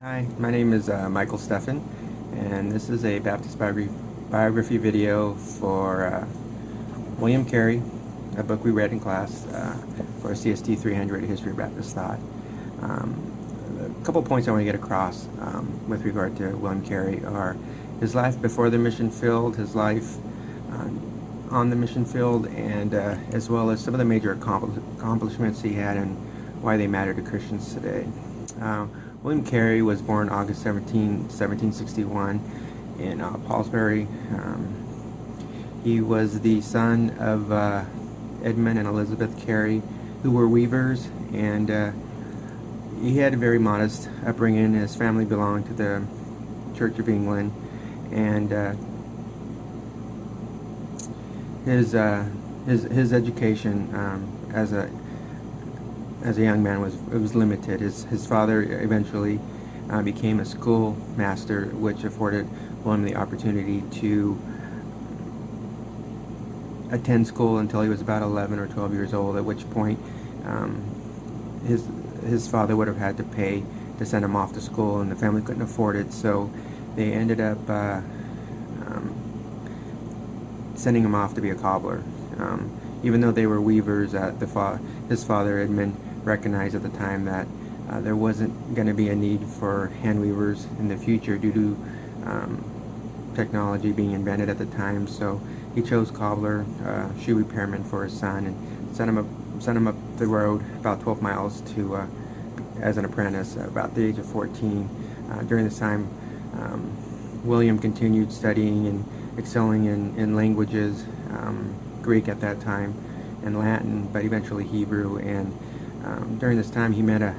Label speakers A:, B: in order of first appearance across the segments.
A: Hi, my name is Michael Steffen, and this is a Baptist biography video for William Carey, a book we read in class for Cst300, History of Baptist Thought. A couple points I want to get across with regard to William Carey are his life before the mission field, his life on the mission field, and as well as some of the major accomplishments he had and why they matter to Christians today. William Carey was born August 17, 1761 in Paulsbury. He was the son of Edmund and Elizabeth Carey, who were weavers, and he had a very modest upbringing. His family belonged to the Church of England, and his education as a young man was limited. His father eventually became a schoolmaster, which afforded William the opportunity to attend school until he was about 11 or 12 years old, at which point his father would have had to pay to send him off to school, and the family couldn't afford it, so they ended up sending him off to be a cobbler. Even though they were weavers, his father, Edmund, recognized at the time that there wasn't going to be a need for hand weavers in the future due to technology being invented at the time, so he chose cobbler, shoe repairman, for his son, and sent him up the road about 12 miles to as an apprentice about the age of 14. During this time, William continued studying and excelling in languages, Greek at that time, and Latin, but eventually Hebrew. And during this time, he met a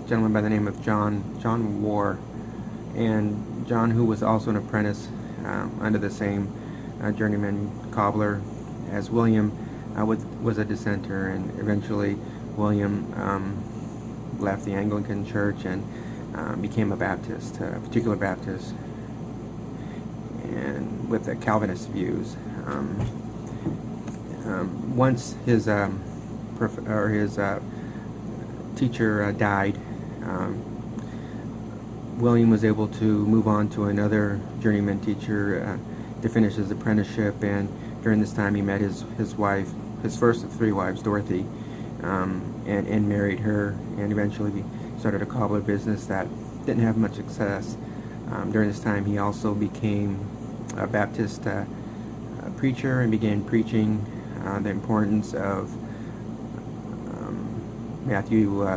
A: gentleman by the name of John War, and John, who was also an apprentice under the same journeyman cobbler as William, was a dissenter, and eventually William left the Anglican Church and became a Baptist, a particular Baptist, and with the Calvinist views. Once his teacher died, William was able to move on to another journeyman teacher to finish his apprenticeship, and during this time he met his wife, his first of three wives, Dorothy, and married her, and eventually started a cobbler business that didn't have much success. During this time he also became a Baptist preacher and began preaching the importance of Matthew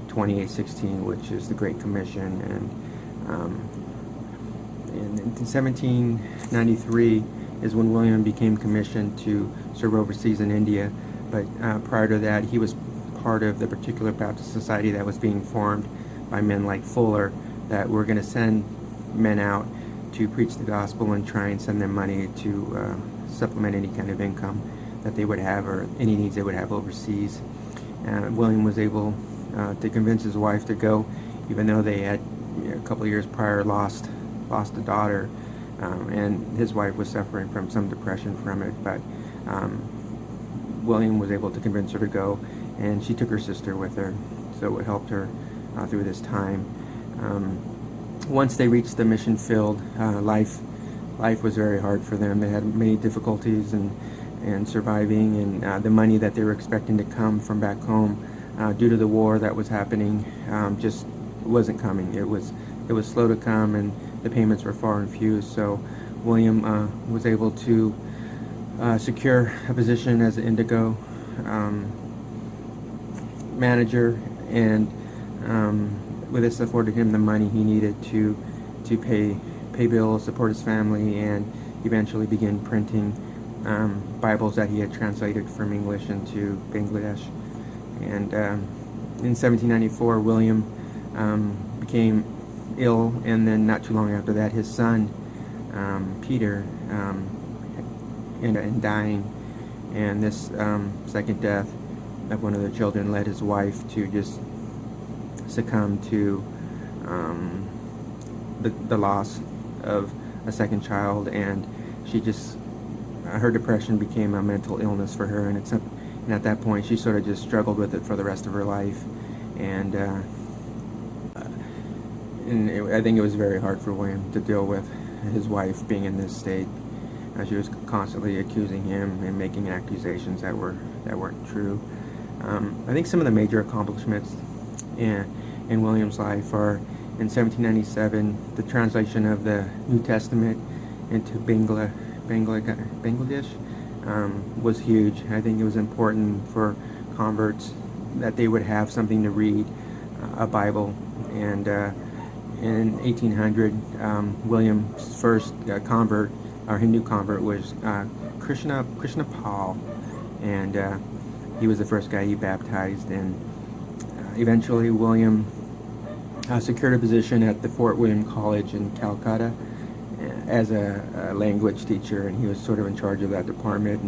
A: 28:16, which is the Great Commission. And in 1793 is when William became commissioned to serve overseas in India, but prior to that he was part of the particular Baptist society that was being formed by men like Fuller, that were going to send men out to preach the gospel and try and send them money to supplement any kind of income that they would have, or any needs they would have overseas. William was able to convince his wife to go, even though they had a couple of years prior lost a daughter, and his wife was suffering from some depression from it, but William was able to convince her to go, and she took her sister with her, so it helped her through this time. Once they reached the mission field, life was very hard for them. They had many difficulties and surviving, and the money that they were expecting to come from back home due to the war that was happening just wasn't coming. It was slow to come, and the payments were far and few. So William was able to secure a position as an Indigo manager, and with this afforded him the money he needed to pay bills, support his family, and eventually begin printing Bibles that he had translated from English into Bangladesh. And in 1794, William became ill, and then not too long after that, his son Peter ended up dying. And this second death of one of their children led his wife to just succumb to the loss of a second child, and she just her depression became a mental illness for her, and at that point she sort of just struggled with it for the rest of her life. And I think it was very hard for William to deal with his wife being in this state. She was constantly accusing him and making accusations that weren't true. I think some of the major accomplishments in William's life are in 1797 the translation of the New Testament into Bangladesh was huge. I think it was important for converts that they would have something to read, a Bible. And in 1800, William's first convert, or Hindu convert, was Krishna Pal, and he was the first guy he baptized. And eventually, William secured a position at the Fort William College in Calcutta as a language teacher, and he was sort of in charge of that department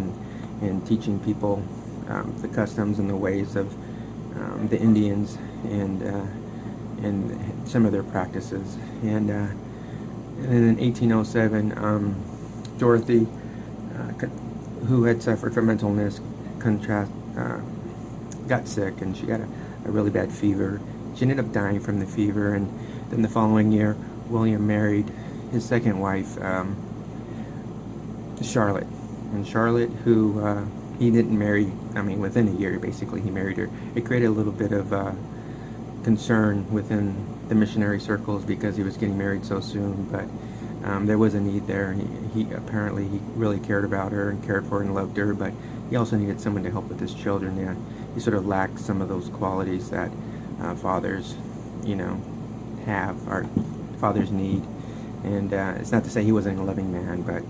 A: and teaching people the customs and the ways of the Indians and some of their practices. And then in 1807, Dorothy, who had suffered from mental illness, got sick, and she got a really bad fever. She ended up dying from the fever, and then the following year, William married his second wife, Charlotte. And Charlotte, who he didn't marry, within a year, basically, he married her. It created a little bit of concern within the missionary circles because he was getting married so soon, but there was a need there. He really cared about her and cared for her and loved her, but he also needed someone to help with his children. Yeah, he sort of lacked some of those qualities that fathers, have, or fathers need. And it's not to say he wasn't a loving man, but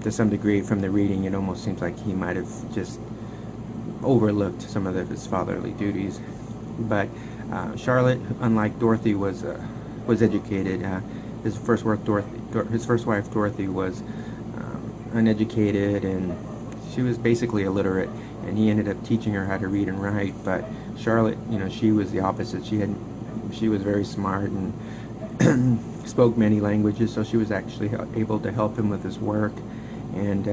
A: to some degree, from the reading, it almost seems like he might have just overlooked some of his fatherly duties. But Charlotte, unlike Dorothy, was educated. His first wife Dorothy was uneducated, and she was basically illiterate. And he ended up teaching her how to read and write. But Charlotte, she was the opposite. She was very smart and spoke many languages, so she was actually able to help him with his work. And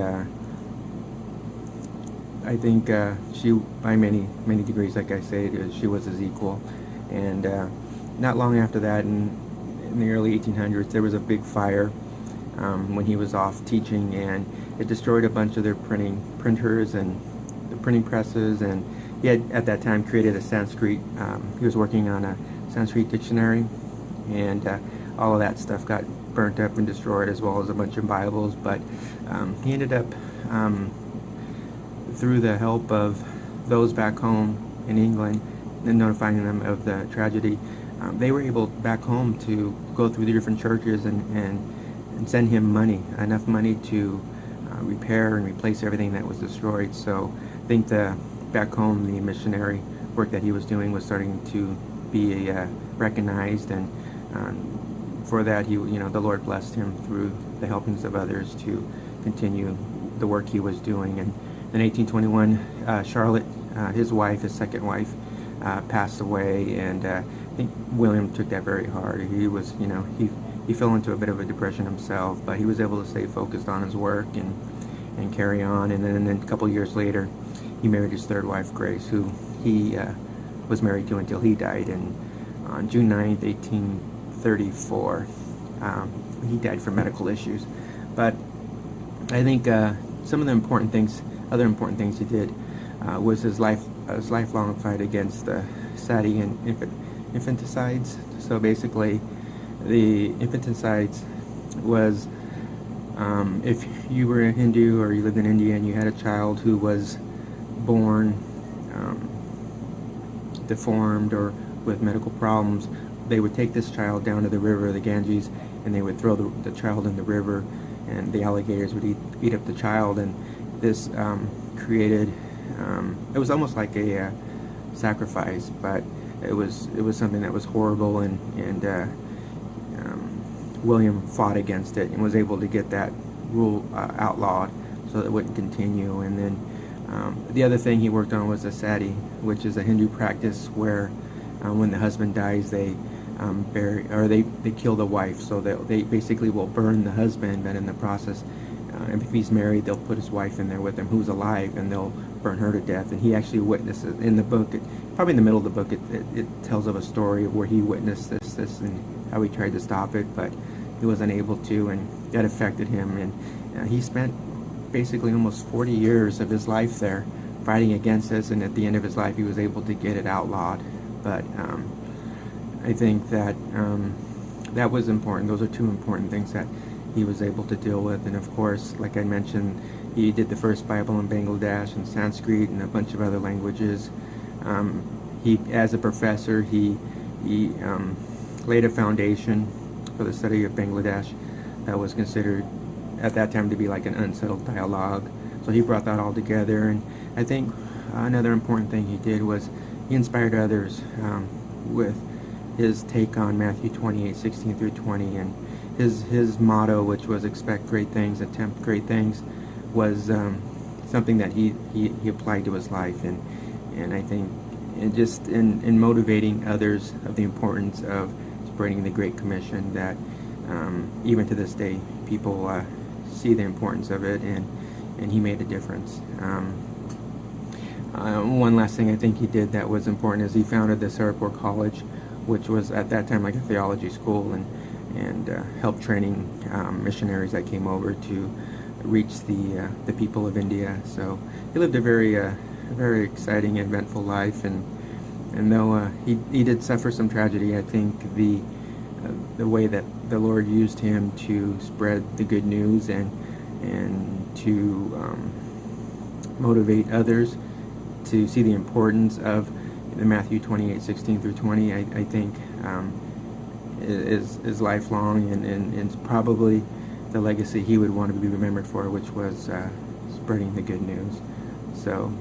A: I think she, by many degrees, like I say, she was his equal. And not long after that, in the early 1800s, there was a big fire when he was off teaching, and it destroyed a bunch of their printers and the printing presses. And he had at that time created a Sanskrit. He was working on a Sanskrit dictionary, and all of that stuff got burnt up and destroyed, as well as a bunch of Bibles. But he ended up, through the help of those back home in England and notifying them of the tragedy, they were able back home to go through the different churches and send him money, enough money to repair and replace everything that was destroyed. So I think back home, the missionary work that he was doing was starting to be recognized, and for that, the Lord blessed him through the helpings of others to continue the work he was doing. And in 1821, Charlotte, his second wife, passed away, and I think William took that very hard. He was, he fell into a bit of a depression himself, but he was able to stay focused on his work and carry on. And then a couple years later, he married his third wife, Grace, who he was married to until he died. And on June 9th, 1834, he died from medical issues. But I think some of the other important things he did was his lifelong fight against sati and infanticides. So basically, the infanticides was if you were a Hindu or you lived in India and you had a child who was born deformed or with medical problems, they would take this child down to the river, the Ganges, and they would throw the child in the river, and the alligators would eat up the child. And this created, it was almost like a sacrifice, but it was something that was horrible, and William fought against it and was able to get that rule outlawed so that it wouldn't continue. And then the other thing he worked on was a sati, which is a Hindu practice where when the husband dies, they they kill the wife. So they basically will burn the husband, but in the process, and if he's married, they'll put his wife in there with him who's alive, and they'll burn her to death. And he actually witnesses in the book, probably in the middle of the book, it tells of a story where he witnessed this, and how he tried to stop it, but he was unable to, and that affected him. And he spent basically almost 40 years of his life there fighting against this, and at the end of his life he was able to get it outlawed. But I think that that was important. Those are two important things that he was able to deal with. And of course, like I mentioned, he did the first Bible in Bangladesh and Sanskrit and a bunch of other languages. He, as a professor, he laid a foundation for the study of Bangladesh that was considered at that time to be like an unsettled dialogue. So he brought that all together. And I think another important thing he did was he inspired others with his take on Matthew 28:16 through 20, and his motto, which was expect great things, attempt great things, was something that he applied to his life. And I think just in motivating others of the importance of spreading the Great Commission, that even to this day people see the importance of it, and he made a difference. One last thing I think he did that was important is he founded the Sarapur College, which was at that time like a theology school, and helped training missionaries that came over to reach the people of India. So he lived a very exciting, eventful life, and though he did suffer some tragedy, I think the way that the Lord used him to spread the good news and to motivate others to see the importance of the Matthew 28:16 through 20, I think is lifelong, and it's probably the legacy he would want to be remembered for, which was spreading the good news. So